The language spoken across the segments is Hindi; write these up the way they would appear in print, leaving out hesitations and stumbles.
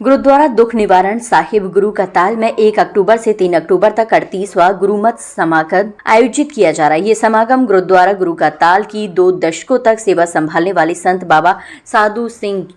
गुरुद्वारा दुख निवारण साहिब गुरु का ताल में 1 अक्टूबर से 3 अक्टूबर तक 38वां गुरुमत समागम आयोजित किया जा रहा है। ये समागम गुरुद्वारा गुरु का ताल की 2 दशकों तक सेवा संभालने वाले संत बाबा साधु सिंह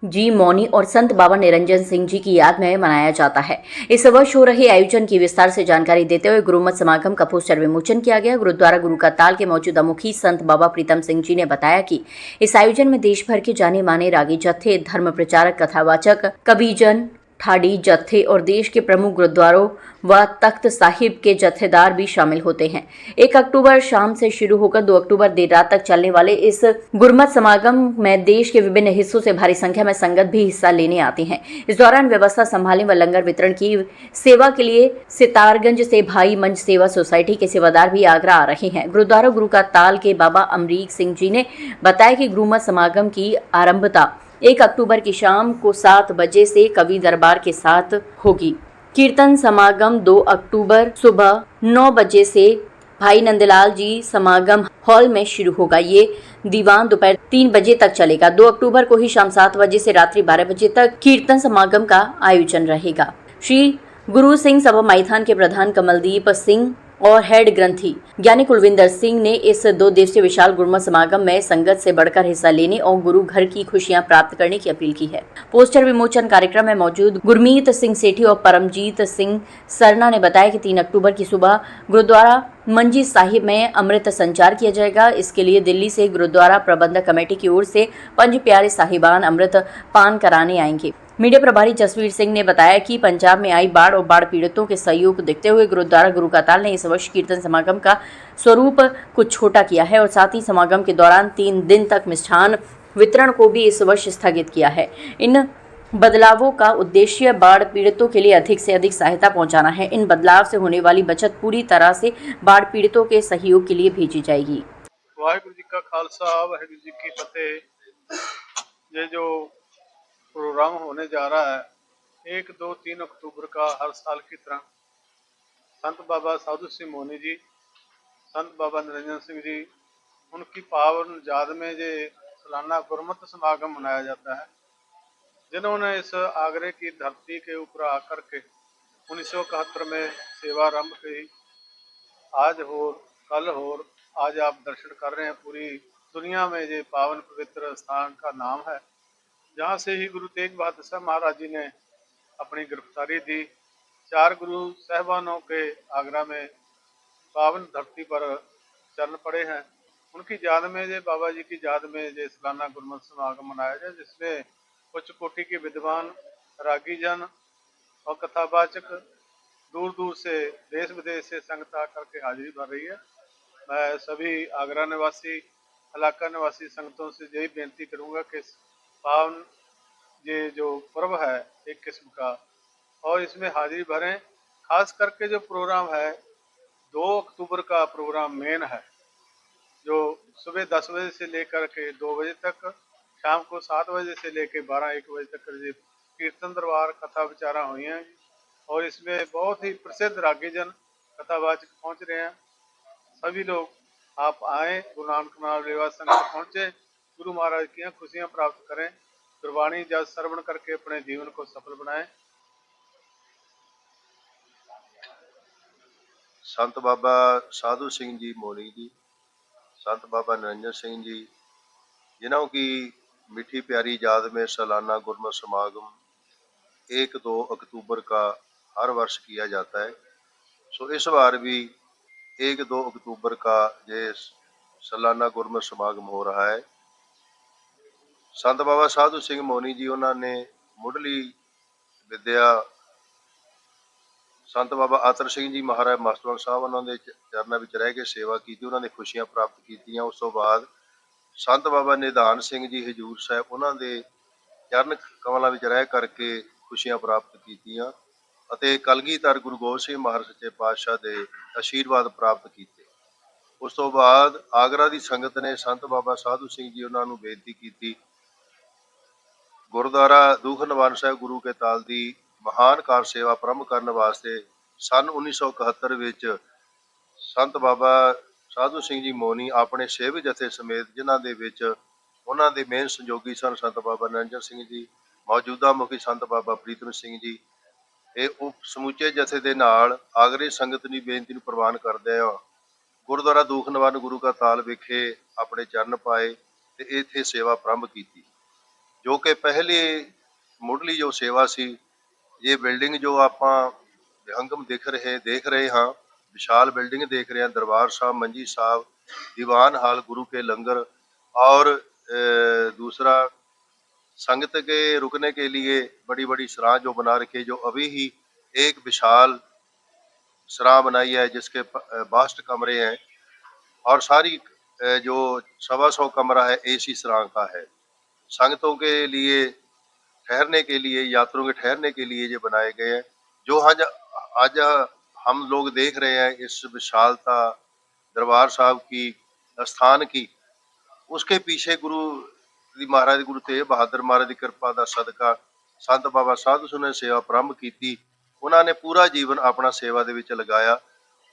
जी मौनी और संत बाबा निरंजन सिंह जी की याद में मनाया जाता है। इस वर्ष हो रहे आयोजन की विस्तार से जानकारी देते हुए गुरुमत समागम का पोस्टर विमोचन किया गया। गुरुद्वारा गुरु का ताल के मौजूदा मुखी संत बाबा प्रीतम सिंह जी ने बताया कि इस आयोजन में देश भर के जाने माने रागी जत्थे, धर्म प्रचारक, कथावाचक, कविजन, ठाडी जत्थे और देश के प्रमुख गुरुद्वारों व तख्त साहिब के जत्थेदार भी शामिल होते हैं। 1 अक्टूबर शाम से शुरू होकर 2 अक्टूबर देर रात तक चलने वाले इस गुरुमत समागम में देश के विभिन्न हिस्सों से भारी संख्या में संगत भी हिस्सा लेने आती है। इस दौरान व्यवस्था संभालने व लंगर वितरण की सेवा के लिए सितारगंज से भाई मंच सेवा सोसाइटी के सेवादार भी आगरा आ रहे हैं। गुरुद्वारा गुरु का ताल के बाबा अमरीक सिंह जी ने बताया कि गुरुमत समागम की आरंभता 1 अक्टूबर की शाम को 7 बजे से कवि दरबार के साथ होगी। कीर्तन समागम 2 अक्टूबर सुबह 9 बजे से भाई नंदलाल जी समागम हॉल में शुरू होगा। ये दीवान दोपहर 3 बजे तक चलेगा। 2 अक्टूबर को ही शाम 7 बजे से रात्रि 12 बजे तक कीर्तन समागम का आयोजन रहेगा। श्री गुरु सिंह सभा मैदान के प्रधान कमलदीप सिंह और हेड ग्रंथी ज्ञानी कुलविंदर सिंह ने इस 2 दिवसीय विशाल गुरुमत समागम में संगत से बढ़कर हिस्सा लेने और गुरु घर की खुशियां प्राप्त करने की अपील की है। पोस्टर विमोचन कार्यक्रम में मौजूद गुरमीत सिंह सेठी और परमजीत सिंह सरना ने बताया कि 3 अक्टूबर की सुबह गुरुद्वारा मंजी साहिब में अमृत संचार किया जाएगा। इसके लिए दिल्ली से गुरुद्वारा प्रबंधक कमेटी की ओर से 5 प्यारे साहिबान अमृत पान कराने आएंगे। मीडिया प्रभारी जसवीर सिंह ने बताया कि पंजाब में आई बाढ़ और बाढ़ पीड़ितों के सहयोग को देखते हुए गुरुद्वारा गुरु का ताल ने इस वर्ष कीर्तन समागम का स्वरूप कुछ छोटा किया है और साथ ही समागम के दौरान 3 दिन तक मिष्ठान वितरण को भी इस वर्ष स्थगित किया है। इन बदलावों का उद्देश्य बाढ़ पीड़ितों के लिए अधिक से अधिक सहायता पहुंचाना है। इन बदलाव से होने वाली बचत पूरी तरह से बाढ़ पीड़ितों के सहयोग के लिए भेजी जाएगी। वाहिगुरु जी का खालसा, वाहिगुरु जी की फतेह। ये जो प्रोग्राम होने जा रहा है 1, 2, 3 अक्टूबर का, हर साल की तरह संत बाबा साधु सिंह मौनी जी, संत बाबा निरंजन सिंह जी, उनकी पावन याद में ये सालाना गुरमत समागम मनाया जाता है। जिन्होंने इस आगरे की धरती के ऊपर आकर के 1971 में सेवा आरंभ की, आज हो कल हो, आज आप दर्शन कर रहे हैं। पूरी दुनिया में ये पावन पवित्र स्थान का नाम है, जहाँ से ही गुरु तेग बहादुर साहब महाराज जी ने अपनी गिरफ्तारी दी। 4 गुरु साहबानों के आगरा में पावन धरती पर चरण पड़े हैं। उनकी याद में, ये बाबा जी की याद में ये सालाना गुरुमत समागम मनाया जाए, जिसमें उच्च कोटि के विद्वान, रागीजन और कथावाचक दूर दूर से, देश विदेश से संगत आकर के हाजिरी भर रही है। मैं सभी आगरा निवासी, इलाका निवासी संगतों से यही बेनती करूँगा कि पावन ये जो पर्व है एक किस्म का, और इसमें हाजिरी भरें। खास करके जो प्रोग्राम है 2 अक्टूबर का प्रोग्राम मेन है, जो सुबह 10 बजे से लेकर के 2 बजे तक, शाम को 7 बजे से लेकर 12-1 बजे तक ये कीर्तन दरबार कथा विचारा हुई हैं। और इसमें बहुत ही प्रसिद्ध रागीजन कथावाचक पहुँच रहे हैं। सभी लोग आप आए, गुरु नानक नाम लेवा संघ पहुँचे, गुरु महाराज की खुशियाँ प्राप्त करें, गुरबाणी जब श्रवण करके अपने जीवन को सफल बनाएं। संत बाबा साधु सिंह जी मौनी जी, संत बाबा निरंजन सिंह जी, जिन्हों की मीठी प्यारी याद में सालाना गुरुमत समागम 1-2 अक्टूबर का हर वर्ष किया जाता है। सो इस बार भी 1-2 अक्टूबर का ये सालाना गुरुमत समागम हो रहा है। संत बाबा साधु सिंह मौनी जी, उन्होंने मुढ़ली विद्या संत बाबा आतर सिंह जी महाराज मास्टर साहब उन्होंने चरणों में रह के सेवा की, उन्होंने खुशियां प्राप्त की। उस तो बाद संत बाबा निधान सिंह जी हजूर साहब, उन्होंने चरण कमलों में रह करके खुशियां प्राप्त की। कलगीधर गुरु गोबिंद सिंह महाराज सच्चे पातशाह के आशीर्वाद प्राप्त किए। उस तो बाद आगरा की संगत ने संत बाबा साधु सिंह जी उन्होंने बेनती की, गुरुद्वारा दुख निवारण साहब गुरु के ताल की महान कार सेवा प्रारंभ करने वास्ते सन 1971 विच संत बाबा साधु सिंह जी मौनी अपने सेवक जथे समेत, जिन्हों के मेन संजोगी सन संत बाबा निरंजन सिंह जी, ਮੌਜੂਦਾ ਮੁਖੀ ਸੰਤ ਬਾਬਾ ਪ੍ਰੀਤਮ ਸਿੰਘ ਜੀ, ਇਹ ਉਪ ਸਮੁੱਚੇ ਜਥੇ ਦੇ ਨਾਲ ਆਗਰੇ ਸੰਗਤ ਦੀ ਬੇਨਤੀ ਨੂੰ ਪ੍ਰਵਾਨ ਕਰਦੇ ਆ ਗੁਰਦੁਆਰਾ ਦੂਖ ਨਿਵਾਰਨ ਗੁਰੂ ਕਾ ਤਾਲ ਵਿਖੇ ਆਪਣੇ ਚਰਨ ਪਾਏ ਤੇ ਇੱਥੇ ਸੇਵਾ ਆਰੰਭ ਕੀਤੀ, ਜੋ ਕਿ ਪਹਿਲੀ ਮੁੱਢਲੀ ਜੋ ਸੇਵਾ ਸੀ। ਇਹ ਬਿਲਡਿੰਗ ਜੋ ਆਪਾਂ ਵਿਹੰਗਮ ਦੇਖ ਰਹੇ ਹਾਂ, विशाल बिल्डिंग देख रहे हैं, दरबार साहब, मंजी साहब, दीवान हाल, गुरु के लंगर और दूसरा संगत के रुकने के लिए बड़ी बड़ी सराह जो बना रखी है, जो अभी ही एक विशाल सराह बनाई है जिसके 62 कमरे हैं और सारी जो 125 कमरा है एसी सराह का है। संगतों के लिए ठहरने के लिए, यात्रियों के ठहरने के लिए ये बनाए गए हैं। जो आज हम लोग देख रहे हैं इस विशालता दरबार साहब की, स्थान की, उसके पीछे गुरु महाराज गुरु तेग बहादुर महाराज की कृपा का सदका संत बाबा साधु सुने सेवा आरंभ की। उन्होंने पूरा जीवन अपना सेवा दे विच लगाया।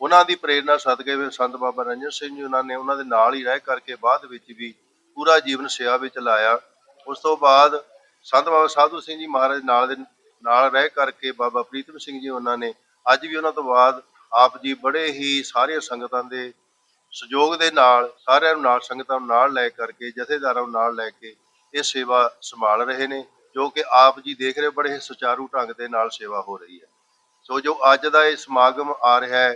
उन्हों की प्रेरणा सदके संत बाबा नंजन सिंह जी उन्होंने उन्होंने नाल ही रह करके बाद विच भी पूरा जीवन सेवा विच लाया। उस तो बाद संत बाबा साधु सिंह जी महाराज नाल रह करके बाबा प्रीतम सिंह जी उन्होंने ਅੱਜ ਵੀ ਉਹਨਾਂ ਤੋਂ ਬਾਅਦ ਆਪ ਜੀ ਬੜੇ ਹੀ ਸਾਰੀਆਂ ਸੰਗਤਾਂ ਦੇ ਸਹਿਯੋਗ ਦੇ ਨਾਲ, ਸਾਰਿਆਂ ਨੂੰ ਨਾਲ, ਸੰਗਤਾਂ ਨੂੰ ਨਾਲ ਲੈ ਕਰਕੇ, ਜਥੇਦਾਰਾਂ ਨੂੰ ਨਾਲ ਲੈ ਕੇ ਇਹ ਸੇਵਾ ਸੰਭਾਲ ਰਹੇ ਨੇ, ਜੋ ਕਿ ਆਪ ਜੀ ਦੇਖ ਰਹੇ ਬੜੇ ਸੁਚਾਰੂ ਢੰਗ ਦੇ ਨਾਲ ਸੇਵਾ ਹੋ ਰਹੀ ਹੈ। ਸੋ ਜੋ ਅੱਜ ਦਾ ਇਹ ਸਮਾਗਮ ਆ ਰਿਹਾ ਹੈ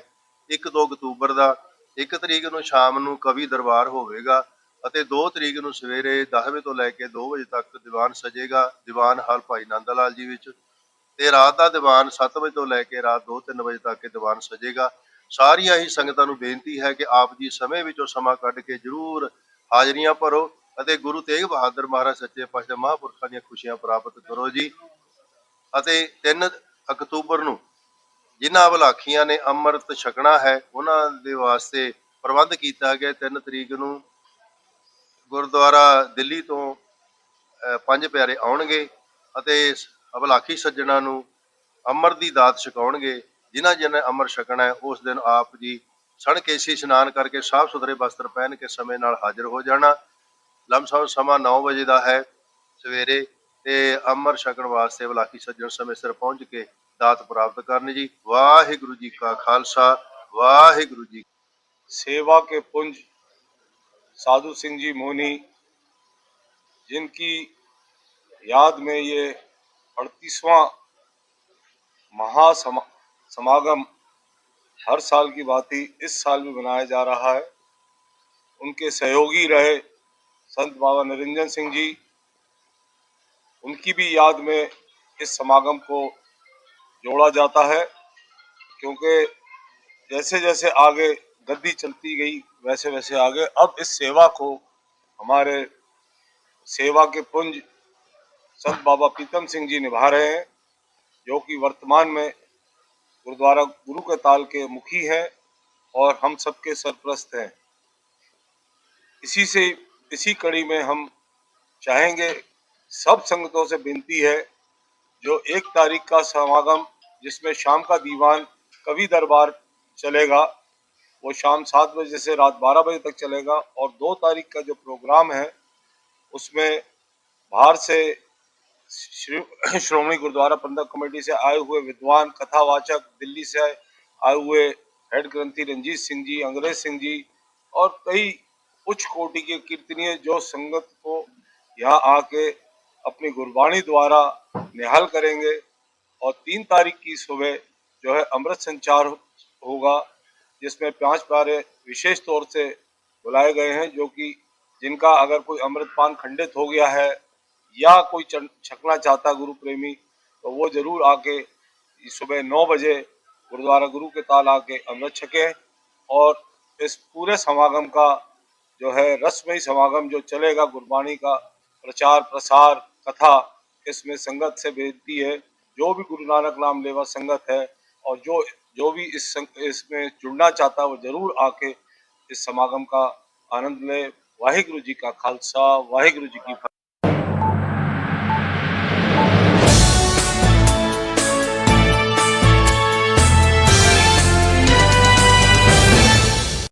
1-2 ਅਕਤੂਬਰ ਦਾ, 1 ਤਰੀਕ ਨੂੰ ਸ਼ਾਮ ਨੂੰ ਕਵੀ ਦਰਬਾਰ ਹੋਵੇਗਾ ਅਤੇ 2 ਤਰੀਕ ਨੂੰ ਸਵੇਰੇ 10 ਵਜੇ ਤੋਂ ਲੈ ਕੇ 2 ਵਜੇ ਤੱਕ ਦੀਵਾਨ ਸਜੇਗਾ, ਦੀਵਾਨ ਹਾਲ ਭਾਈ ਨੰਦ ਲਾਲ ਜੀ ਵਿੱਚ, ਤੇ ਰਾਤ ਦਾ ਦੀਵਾਨ 7 ਵਜੇ ਤੋਂ ਲੈ ਕੇ ਰਾਤ 2-3 ਵਜੇ ਤੱਕ ਇਹ ਦੀਵਾਨ ਸਜੇਗਾ। ਸਾਰੀਆਂ ਹੀ ਸੰਗਤਾਂ ਨੂੰ ਬੇਨਤੀ ਹੈ ਕਿ ਆਪ ਜੀ ਸਮੇਂ ਵਿੱਚੋਂ ਸਮਾਂ ਕੱਢ ਕੇ ਜ਼ਰੂਰ ਹਾਜ਼ਰੀਆਂ ਭਰੋ ਅਤੇ ਗੁਰੂ ਤੇਗ ਬਹਾਦਰ ਮਹਾਰਾਜ ਸੱਚੇ ਪਾਤਸ਼ਾਹ ਮਹਾਂਪੁਰਖਾਂ ਦੀਆਂ ਖੁਸ਼ੀਆਂ ਪ੍ਰਾਪਤ ਕਰੋ ਜੀ। ਅਤੇ 3 ਅਕਤੂਬਰ ਨੂੰ ਜਿਨ੍ਹਾਂ ਅਭਲਾਖੀਆਂ ਨੇ ਅੰਮ੍ਰਿਤ ਛਕਣਾ ਹੈ ਉਹਨਾਂ ਦੇ ਵਾਸਤੇ ਪ੍ਰਬੰਧ ਕੀਤਾ ਗਿਆ। 3 ਤਰੀਕ ਨੂੰ ਗੁਰਦੁਆਰਾ ਦਿੱਲੀ ਤੋਂ 5 ਪਿਆਰੇ ਆਉਣਗੇ ਅਤੇ ਅਭਲਾਖੀ ਸੱਜਣਾ ਨੂੰ ਅੰਮ੍ਰਿਤ ਦੀ ਦਾਤ ਛਕਾਉਣਗੇ। ਜਿਨ੍ਹਾਂ ਜਿਹਨੇ ਅੰਮ੍ਰਿਤ ਛਕਣਾ ਹੈ ਉਸ ਦਿਨ ਆਪ ਜੀ ਸਣਕੇਸੀ ਇਸ਼ਨਾਨ ਕਰਕੇ ਸਾਫ ਸੁਥਰੇ ਵਸਤਰ ਪਹਿਨ ਕੇ ਸਮੇਂ ਨਾਲ ਹਾਜ਼ਰ ਹੋ ਜਾਣਾ। ਲਮਸਮ ਸਮਾਂ 9 ਵਜੇ ਦਾ ਹੈ ਸਵੇਰੇ ਤੇ ਅੰਮ੍ਰਿਤ ਛਕਣ ਵਾਸਤੇ ਅਭਲਾਖੀ ਸੱਜਣ ਸਮੇਂ ਸਿਰ ਪਹੁੰਚ ਕੇ ਦਾਤ ਪ੍ਰਾप्त ਕਰਨ ਜੀ। ਵਾਹਿਗੁਰੂ ਜੀ का खालसा, वाहिगुरु जी। सेवा के पुंज साधु सिंह जी मोनी, जिनकी याद में ये 38वां महासमागम हर साल की भांति इस साल भी मनाया जा रहा है। उनके सहयोगी रहे संत बाबा निरंजन सिंह जी, उनकी भी याद में इस समागम को जोड़ा जाता है, क्योंकि जैसे जैसे आगे गद्दी चलती गई वैसे वैसे आगे अब इस सेवा को हमारे सेवा के पुंज संत बाबा प्रीतम सिंह जी निभा रहे हैं, जो कि वर्तमान में गुरुद्वारा गुरु के ताल के मुखी हैं और हम सबके सरप्रस्त हैं। इसी कड़ी में हम चाहेंगे, सब संगतों से विनती है, जो 1 तारीख का समागम जिसमें शाम का दीवान कवि दरबार चलेगा वो शाम 7 बजे से रात 12 बजे तक चलेगा, और 2 तारीख का जो प्रोग्राम है उसमें बाहर से श्रोमणी गुरुद्वारा प्रबंधक कमेटी से आए हुए विद्वान कथावाचक, दिल्ली से आए हुए हेड ग्रंथी रंजीत सिंह जी, अंग्रेज सिंह जी और कई उच्च कोटि के कीर्तनीय जो संगत को यहाँ आके अपनी गुरबाणी द्वारा निहाल करेंगे। और 3 तारीख की सुबह जो है अमृत संचार होगा, जिसमें 5 प्यारे विशेष तौर से बुलाए गए हैं, जो कि जिनका अगर कोई अमृतपान खंडित हो गया है या कोई छकना चाहता गुरु प्रेमी तो वो जरूर आके सुबह 9 बजे गुरुद्वारा गुरु के ताल आके अमृत छके। और इस पूरे समागम का जो है रसमयी समागम जो चलेगा, गुरबाणी का प्रचार प्रसार कथा, इसमें संगत से बेनती है, जो भी गुरु नानक नाम लेवा संगत है और जो भी इसमें जुड़ना चाहता है वो जरूर आके इस समागम का आनंद ले। वाहिगुरु जी का खालसा, वाहिगुरु जी की फतेह।